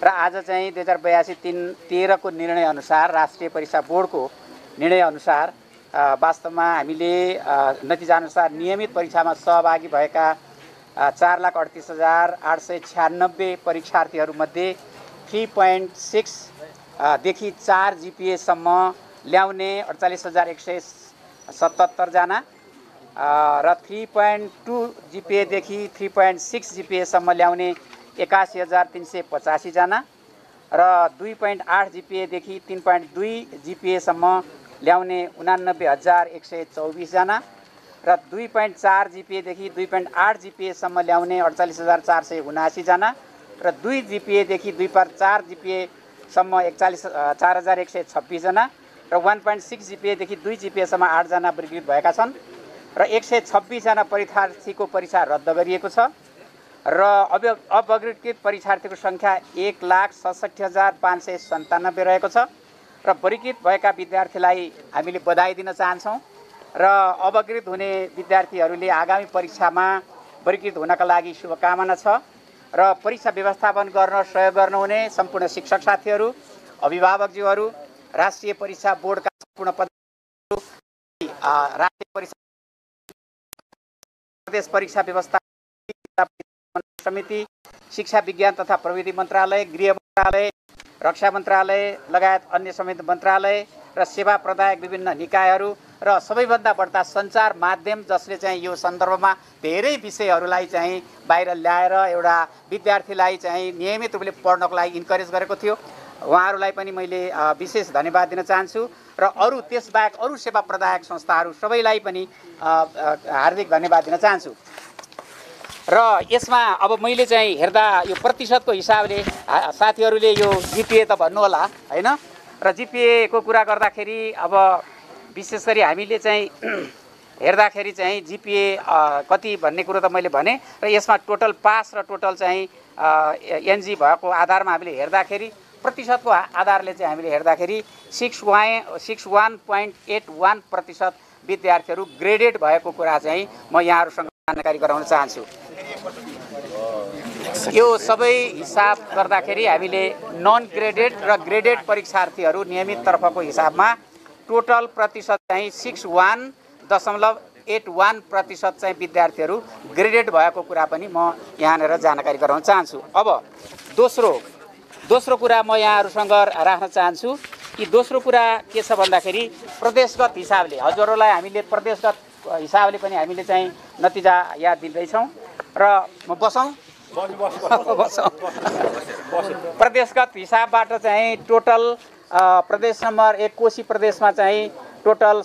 र आज चाहिँ 2082-13 को निर्णय अनुसार राष्ट्रिय परीक्षा बोर्डको निर्णय अनुसार वास्तवमा हामीले नतिजा अनुसार नियमित परीक्षामा सहभागी भएका 4,38,896 परीक्षार्थीहरूमध्ये 3.6 देखि 4 GPA सम्म ल्याउने 48,177 जना र 3.2 GPA देखि 3.6 GPA सम्म ल्याउने 81,385 जना र 2.8 GPA देखि 3.2 GPA सम्म ल्याउने 89,124 जना र 2.4 GPA देखि 2.8 GPA सम्म ल्याउने 48,479 जना र 2 GPA देखि 2.4 GPA सम्म 4,126 जना र 1.6 GPA देखि 2 GPA सम्म 8 जना वर्गीकृत भएका छन् र 126 जना परीक्षार्थीको परीक्षा रद्द गरिएको छ र अवर्गीकृत परीक्षार्थीको संख्या 1,67,597 रहेको छ र वर्गीकृत भएका विद्यार्थीलाई हामीले बधाई दिन चाहन्छौँ र अवर्गीकृत हुने विद्यार्थीहरूले आगामी परीक्षामा वर्गीकृत हुनका लागि शुभकामना छ र परीक्षा व्यवस्थापन गर्न सहयोग गर्नुहुने सम्पूर्ण शिक्षक साथीहरू, अभिभावकज्यूहरू, राष्ट्रिय परीक्षा बोर्डका सम्पूर्ण पदाधिकारीहरू, राष्ट्रिय परीक्षा प्रदेश परीक्षा व्यवस्थापन समिति, शिक्षा विज्ञान तथा प्रविधि मन्त्रालय, गृह मन्त्रालय, रक्षा मन्त्रालय लगायत अन्य संबद्ध मन्त्रालय र सेवा प्रदायक विभिन्न निकायहरू र सबैभन्दा बढ्ता सञ्चार माध्यम जसले चाहिँ यो सन्दर्भमा धेरै विषयहरूलाई चाहिँ बाहिर ल्याएर एउटा विद्यार्थीलाई चाहिँ नियमित रूपले पढ्नको लागि इन्करेज गरेको थियो। उहाँहरूलाई पनि मैले विशेष धन्यवाद दिन चाहन्छु र अरू त्यसबाहेक अरू सेवा प्रदायक संस्थाहरू सबैलाई पनि हार्दिक धन्यवाद दिन चाहन्छु। र यसमा अब मैले चाहिँ हेर्दा यो प्रतिशतको हिसाबले साथीहरूले यो GPA त भन्नु होला हैन र GPA को कुरा गर्दाखेरि अब विशेष गरी हामीले चाहिँ हेर्दाखेरि चाहिँ GPA कति भन्ने कुरो त मैले भने र यसमा टोटल पास र टोटल चाहिँ NG भएको आधारमा हामीले हेर्दाखेरि प्रतिशतको आधारले चाहिँ हामीले हेर्दाखेरि 61.81% विद्यार्थीहरू ग्रेडेड भएको कुरा चाहिँ म यहाँहरूसँग जानकारी गराउन चाहन्छु। यो सबै हिसाब गर्दाखेरि हामीले नन ग्रेडेड र ग्रेडेड परीक्षार्थीहरू नियमित तर्फको हिसाबमा टोटल प्रतिशत चाहिँ 61.81% चाहिँ विद्यार्थीहरू ग्रेडेड भएको कुरा पनि म यहाँनिर जानकारी गराउन चाहन्छु। अब दोस्रो कुरा म यहाँहरूसँग राख्न चाहन्छु कि दोस्रो कुरा के छ भन्दाखेरि प्रदेशगत हिसाबले हजुरहरूलाई हामीले प्रदेशगत हिसाबले पनि हामीले चाहिँ नतिजा याद दिँदैछौँ र म बसौँ प्रदेशगत हिसाबबाट चाहिँ टोटल प्रदेश नम्बर 1 कोशी प्रदेशमा चाहिँ टोटल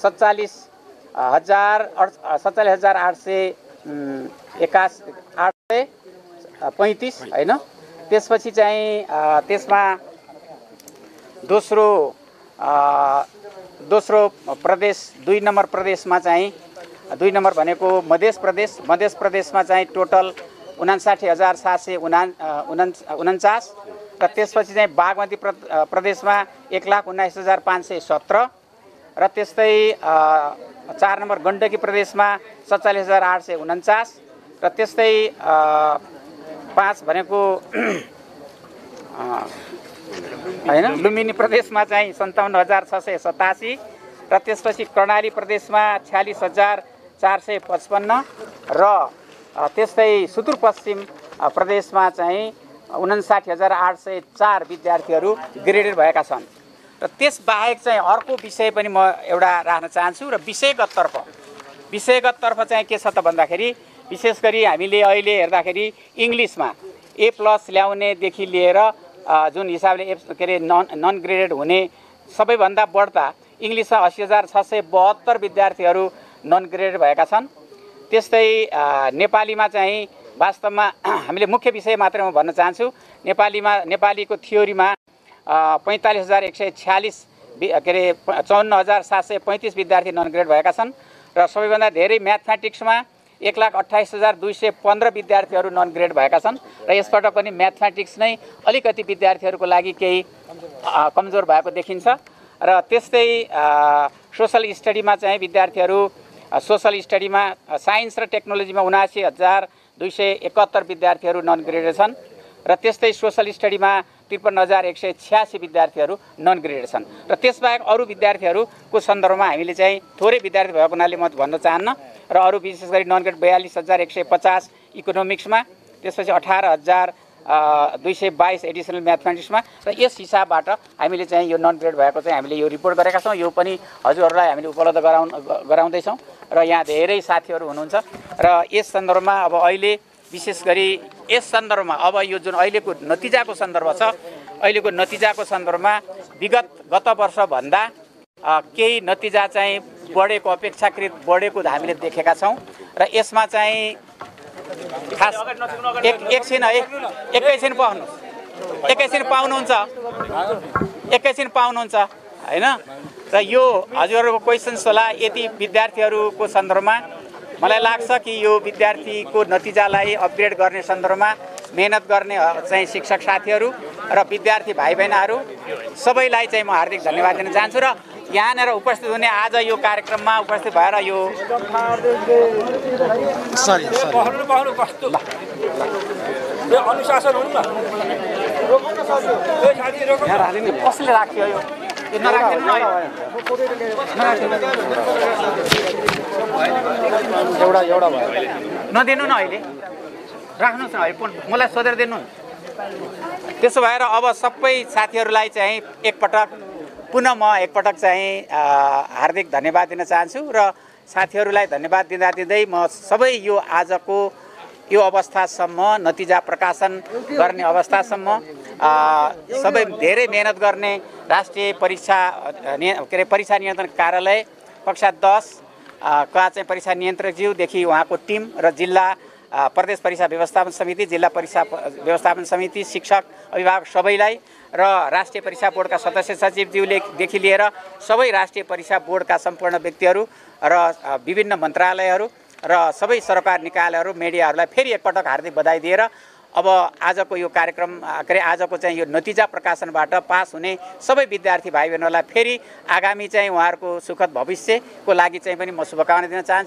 47,835 हैन। त्यसपछि चाहिँ त्यसमा दोस्रो प्रदेश 2 नम्बर प्रदेशमा चाहिँ 2 नम्बर भनेको मध्य प्रदेशमा चाहिँ टोटल 59,749 र त्यसपछि चाहिँ बागमती प्रदेशमा 1,19,517 र त्यस्तै 4 नम्बर गण्डकी प्रदेशमा 47,849 र त्यस्तै 5 भनेको हैन लुम्बिनी प्रदेशमा चाहिँ 57,687 र त्यसपछि कर्णाली प्रदेशमा 46,455 र त्यस्तै सुदूरपश्चिम प्रदेशमा चाहिँ 59,804 विद्यार्थीहरू ग्रेडेड भएका छन्। र त्यसबाहेक चाहिँ अर्को विषय पनि म एउटा राख्न चाहन्छु र विषयगत तर्फ चाहिँ के छ त भन्दाखेरि विशेष गरी हामीले अहिले हेर्दाखेरि इङ्ग्लिसमा A+ ल्याउनेदेखि लिएर जुन हिसाबले के अरे नन ग्रेडेड हुने सबैभन्दा बढ्ता इङ्ग्लिसमा 80,672 विद्यार्थीहरू नन ग्रेडेड भएका छन्। त्यस्तै नेपालीमा चाहिँ वास्तवमा हामीले मुख्य विषय मात्रै म भन्न चाहन्छु। नेपालीको थ्योरीमा 45,146 के अरे 54,735 विद्यार्थी नन ग्रेड भएका छन् र सबैभन्दा धेरै म्याथमेटिक्समा 1,28,215 विद्यार्थीहरू नन ग्रेड भएका छन् र यसपटक पनि म्याथमेटिक्स नै अलिकति विद्यार्थीहरूको लागि केही कमजोर भएको देखिन्छ। र त्यस्तै सोशल स्टडीमा चाहिँ विद्यार्थीहरू सोशल स्टडीमा साइन्स र टेक्नोलोजीमा 79,271 विद्यार्थीहरू नन ग्रेडेड छन् र र त्यस्तै सोसल स्टडीमा 53,186 विद्यार्थीहरू नन ग्रेडेड छन् र त्यसबाहेक अरू विद्यार्थीहरूको सन्दर्भमा हामीले चाहिँ थोरै विद्यार्थी भएको हुनाले म भन्न चाहन्न र अरू विशेष गरी नन ग्रेड 42,150 इकोनोमिक्समा, त्यसपछि 18,222 एडिसनल म्याथमेटिक्समा र यस हिसाबबाट हामीले चाहिँ यो नन ग्रेड भएको चाहिँ हामीले यो रिपोर्ट गरेका छौँ। यो पनि हजुरहरूलाई हामीले उपलब्ध गराउँदैछौँ र यहाँ धेरै साथीहरू हुनुहुन्छ र यस सन्दर्भमा अब अहिले विशेष गरी यस सन्दर्भमा अब यो जुन अहिलेको नतिजाको सन्दर्भ छ, अहिलेको नतिजाको सन्दर्भमा गत वर्षभन्दा केही नतिजा चाहिँ बढेको, अपेक्षाकृत बढेको हामीले देखेका छौँ र यसमा चाहिँ खास एकैछिन पाउनुहुन्छ हैन। र यो हजुरहरूको क्वेसन्स होला यति विद्यार्थीहरूको सन्दर्भमा मलाई लाग्छ कि यो विद्यार्थीको नतिजालाई अपग्रेड गर्ने सन्दर्भमा मेहनत गर्ने चाहिँ शिक्षक साथीहरू र विद्यार्थी भाइ बहिनीहरू सबैलाई चाहिँ म हार्दिक धन्यवाद दिन चाहन्छु र यहाँनिर उपस्थित हुने आज यो कार्यक्रममा उपस्थित भएर यो कसले राख्यो यो एउटा भयो नदिनु न अहिले राख्नुहोस् न अहिले मलाई सोधेर दिनु। त्यसो भएर अब सबै साथीहरूलाई चाहिँ पुनः म एकपटक चाहिँ हार्दिक धन्यवाद दिन चाहन्छु र साथीहरूलाई धन्यवाद दिँदै म सबै यो आजको यो अवस्थासम्म नतिजा प्रकाशन गर्ने अवस्थासम्म सबै धेरै मेहनत गर्ने राष्ट्रिय परीक्षा नियन्त्रण कार्यालय कक्षा 10 का चाहिँ परीक्षा नियन्त्रकज्यूदेखि उहाँको टिम र जिल्ला प्रदेश परीक्षा व्यवस्थापन समिति, जिल्ला परीक्षा व्यवस्थापन समिति, शिक्षक, अभिभावक सबैलाई र राष्ट्रिय परीक्षा बोर्डका सदस्य सचिवज्यूदेखि लिएर सबै राष्ट्रिय परीक्षा बोर्डका सम्पूर्ण व्यक्तिहरू र विभिन्न मन्त्रालयहरू र सबै सरकार निकायहरू, मिडियाहरूलाई फेरि एकपटक हार्दिक बधाई दिएर अब आजको यो कार्यक्रम आजको चाहिँ यो नतिजा प्रकाशनबाट पास हुने सबै विद्यार्थी भाइ बहिनीहरूलाई फेरि आगामी चाहिँ उहाँहरूको सुखद भविष्यको लागि चाहिँ पनि म शुभकामना दिन चाहन्छु।